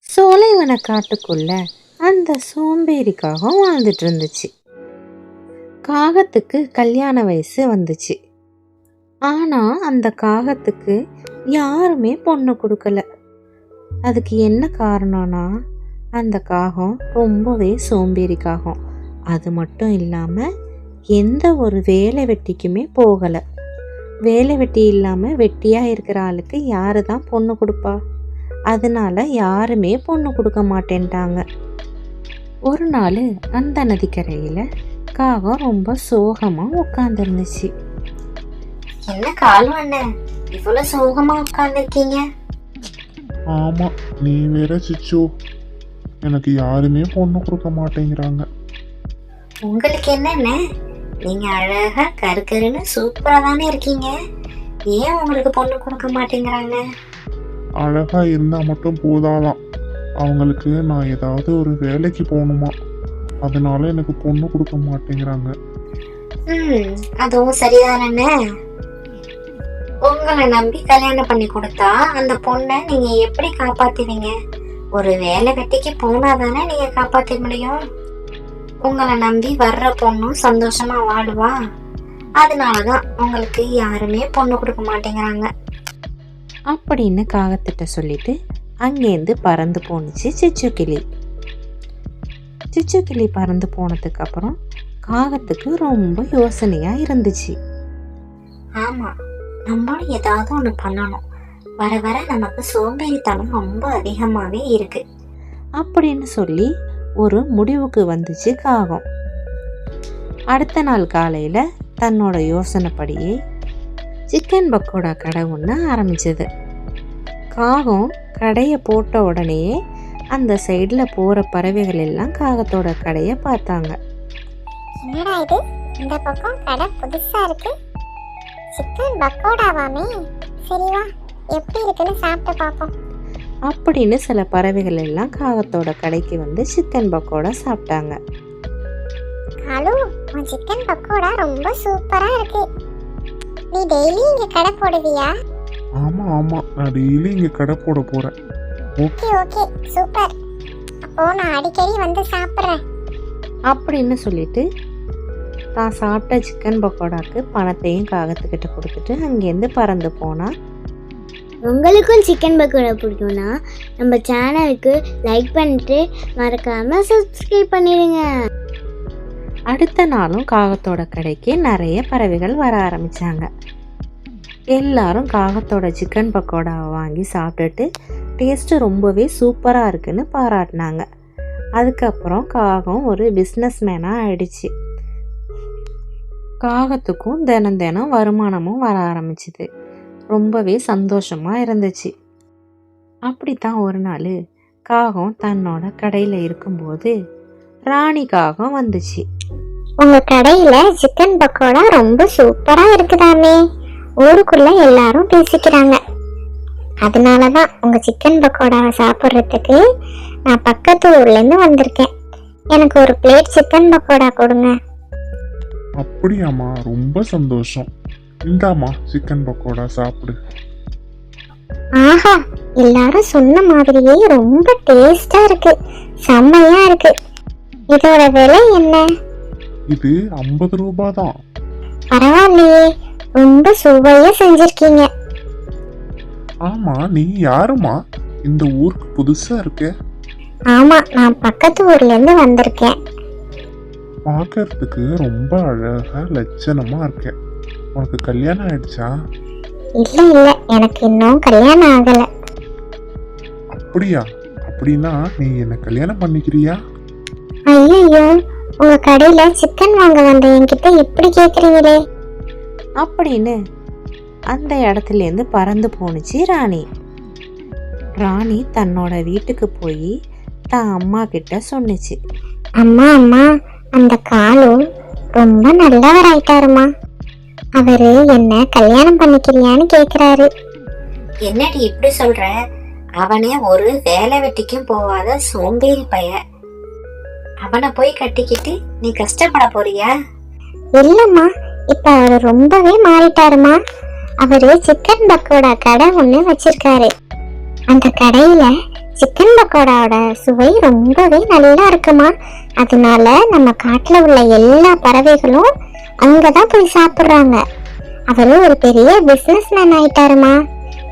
சோலைவன காட்டுக்குள்ள அந்த சோம்பேறி காகம் வாழ்ந்துட்டு இருந்துச்சு. காகத்துக்கு கல்யாண வயசு வந்துச்சு. ஆனா அந்த காகத்துக்கு யாருமே பொண்ணு கொடுக்கல. அதுக்கு என்ன காரணம்னா, அந்த காகம் ரொம்பவே சோம்பேறி காகம். அது மட்டும் இல்லாம எந்த ஒரு வேலை வெட்டிக்குமே போகலை. வேலை வெட்டி இல்லாம வெட்டியா இருக்கிற ஆளுக்கு யாரு தான் பொண்ணு கொடுப்பா? அதனால யாருமே பொண்ணு கொடுக்க மாட்டேன்ட்டாங்க. ஒரு நாள் அந்த நதிக்கரையில காகம் ரொம்ப சோகமா உட்கார்ந்துருந்துச்சு. என்ன காலம் அண்ணன், இவ்வளவு சோகமா உட்கார்ந்துருக்கீங்க? ஆமா, நீ வேற சிச்சு, எனக்கு யாருமே பொண்ணு கொடுக்க மாட்டேங்கிறாங்க. உங்களுக்கு என்னென்ன, நீங்க அழகா கருக்கருன்னு சூப்பரா தானே இருக்கீங்க, ஏன் உங்களுக்கு பொண்ணு கொடுக்க மாட்டேங்கிறாங்க? அழகா இருந்தா மட்டும் போதாதான், அவங்களுக்கு நான் ஏதாவது ஒரு வேலைக்கு போகணுமா, அதனால எனக்கு பொண்ணு கொடுக்க மாட்டேங்கிறாங்க. அதுவும் சரிதானே. உங்களை நம்பி கல்யாணம் பண்ணி கொடுத்தா அந்த பொண்ணை நீங்க எப்படி காப்பாத்துவீங்க? ஒரு வேலை வெட்டிக்கு போனாதானே நீங்க காப்பாற்ற முடியும். உங்களை நம்பி வர்ற பொண்ணும் சந்தோஷமா வாடுவா. அதனாலதான் உங்களுக்கு யாருமே பொண்ணு கொடுக்க மாட்டேங்கிறாங்க அப்படின்னு காகத்திட்ட சொல்லிட்டு அங்கேருந்து பறந்து போணுச்சு சிச்சுக்கிளி. சிச்சுக்கிளி பறந்து போனதுக்கு அப்புறம் காகத்துக்கு ரொம்ப யோசனையா இருந்துச்சு. ஆமா, நம்மளும் ஏதாவது ஒண்ணு பண்ணணும், வர வர நமக்கு சோம்பேறித்தனம் ரொம்ப அதிகமாவே இருக்கு அப்படின்னு சொல்லி ஒரு முடிவுக்கு வந்துச்சு காகம். அடுத்த நாள் காலையில தன்னோட யோசனைப்படியே சிக்கன் பக்கோடா கடை ஒன்று ஆரம்பிச்சது. காகம் கடையை போட்ட உடனே அந்த சைடில் போகிற பறவைகள் எல்லாம் காகத்தோட கடையை பார்த்தாங்க. என்னடா இது, இந்த பக்கம் கடை புதுசா இருக்கு, சிக்கன் பக்கோடாவாமே, சரி வா எப்படி இருக்குன்னு சாப்பிட்டு பார்ப்போம் அப்படின்னு சில பறவைகள் எல்லாம் காகத்தோட கடைக்கு வந்து சிக்கன் பக்கோடா சாப்பிட்டாங்க. ஹலோ, உன் சிக்கன் பக்கோடா ரொம்ப சூப்பரா இருக்கு, நீ டெய்லி இங்க கடை போடுவியா? ஆமா ஆமா, நான் டெய்லி இங்க கடை போட போறேன். ஓகே ஓகே சூப்பர், அப்போ நான் அடிக்கடி வந்து சாப்பிட்றேன் அப்படின்னு சொல்லிட்டு தான் சாப்பிட்ட சிக்கன் பக்கோடாக்கு பணத்தையும் காகத்துக்கிட்ட கொடுத்துட்டு அங்கேருந்து பறந்து போனா. உங்களுக்கும் சிக்கன் பக்கோடா பிடிக்கும்னா நம்ம சேனலுக்கு லைக் பண்ணிட்டு மறக்காம சப்ஸ்கிரைப் பண்ணிடுங்க. அடுத்த நாளும் காகத்தோட கடைக்கு நிறைய பறவைகள் வர ஆரம்பிச்சாங்க. எல்லாரும் காகத்தோட சிக்கன் பக்கோடாவை வாங்கி சாப்பிட்டுட்டு டேஸ்ட்டு ரொம்பவே சூப்பராக இருக்குன்னு பாராட்டினாங்க. அதுக்கப்புறம் காகம் ஒரு பிஸ்னஸ் மேனாக ஆயிடுச்சு. காகத்துக்கும் தினம் தினம் வருமானமும் வர ஆரம்பிச்சுது. ரொம்பவே சந்தோஷமாக இருந்துச்சு. அப்படித்தான் ஒரு நாள் காகம் தன்னோட கடையில் இருக்கும்போது ராணி காகம் வந்துச்சு. உங்க கடையில சிக்கன் பக்கோடா ரொம்ப சூப்பரா இருக்குதாமே, ஊருக்குள்ள எல்லாரும் பேசிக்கிறாங்க, அதனாலதான் உங்க சிக்கன் பக்கோடாவை சாப்பிட்றதுக்கு நான் பக்கத்து ஊர்ல இருந்து வந்திருக்கேன், எனக்கு ஒரு பிளேட் சிக்கன் பக்கோடா கொடுங்க. அப்படியாம்மா, ரொம்ப சந்தோஷம், இந்தாம்மா சிக்கன் பக்கோடா சாப்பிடு. ஆஹா, எல்லாரும் சொன்ன மாதிரியே ரொம்ப டேஸ்டா இருக்கு, செம்மையா இருக்கு, இதோட விலை என்ன? இது 50 ரூபாய் தான். பரவாயில்லையே, ரொம்ப சுவையா செஞ்சிருக்கீங்க. ஆமா, நீ யாருமா, இந்த ஊருக்கு புதுசா இருக்க? ஆமா, நான் பக்கத்து ஊர்ல இருந்து வந்திருக்கேன். பார்க்கறதுக்கு ரொம்ப அழகா லட்சணமா இருக்க. உனக்கு கல்யாணம் ஆயிடுச்சா? இல்ல இல்ல, எனக்கு இன்னும் கல்யாணம் ஆகல. அப்படியா? அப்படின்னா நீ என்ன கல்யாணம் பண்ணிக்கிறியா? ஐயோ, உங்க கடையில சிக்கன் வாங்க வந்த என்கிட்ட இப்படி கேக்குறீங்களே அப்படின்னு அந்த இடத்துலேருந்து பறந்து போணுச்சு ராணி. ராணி தன்னோட வீட்டுக்கு போய் தான் அம்மா கிட்ட சொன்னிச்சு. அம்மா அம்மா, அந்த காலு ரொம்ப நல்லவர் ஆயிட்டாருமா, அவரு என்ன கல்யாணம் பண்ணிக்கிறியான்னு கேக்குறாரு. என்னடி இப்படி சொல்ற? அவனே ஒரு வேலை வெட்டிக்கும் போகாத சோம்பேறி பைய. அவனை போய் கட்டிக்கிட்டு நீ கஷ்டப்பட போறியா? இல்லம்மா, இப்ப அவரு ரொம்பவே மாறிட்டாருமா. அவரு சிக்கன் பக்கோடா கடை ஒண்ணு வச்சிருக்காரு. அந்த கடையில சிக்கன் பக்கோடாவோட சுவை ரொம்பவே நல்லா இருக்குமா. அதனால நம்ம காட்டுல உள்ள எல்லா பறவைகளும் அங்கதான் போய் சாப்பிடுறாங்க. அவரு ஒரு பெரிய பிசினஸ் மேன் ஆயிட்டாருமா.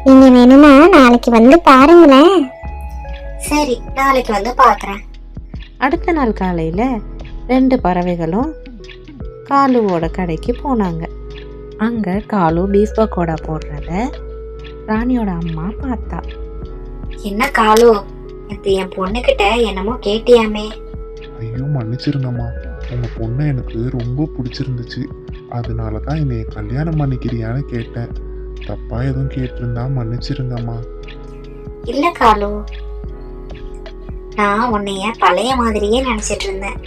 நீங்க வேணும்னா நாளைக்கு வந்து பாருங்களேன். சரி, நாளைக்கு வந்து பாக்குறேன். அடுத்த நாள் காலையில் 2 பறவைகளும் காலுவோட கடைக்கு போனாங்க. அங்கே காலு பீஃப் பக்கோடா போடுறத ராணியோட அம்மா பார்த்தா. என்ன காலு, இது என் பொண்ணுகிட்ட என்னமோ கேட்டியாமே? ஐயோ மன்னிச்சிருங்கம்மா, உங்க பொண்ணு எனக்கு ரொம்ப பிடிச்சிருந்துச்சு. அதனால தான் என்னைய கல்யாணம் பண்ணிக்கிறியான்னு கேட்டேன். தப்பா எதுவும் கேட்டிருந்தா மன்னிச்சிருங்கம்மா. இல்ல காலு, நான் உன்னைய பழைய மாதிரியே நினைச்சிட்டு இருந்தேன்.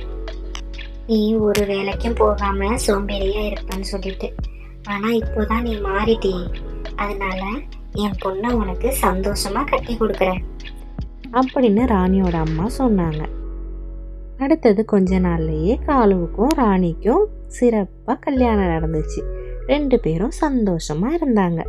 நீ ஒரு வேலைக்கும் போகாம சோம்பேறியா இருப்பேன்னு சொல்லிட்டு. ஆனா இப்போதான் நீ மாறிட்டி. அதனால என் பொண்ணை உனக்கு சந்தோஷமா கட்டி கொடுக்குறேன் அப்படின்னு ராணியோட அம்மா சொன்னாங்க. அடுத்தது கொஞ்ச நாள்லயே காலுவுக்கும் ராணிக்கும் சிறப்பாக கல்யாணம் நடந்துச்சு. 2 பேரும் சந்தோஷமா இருந்தாங்க.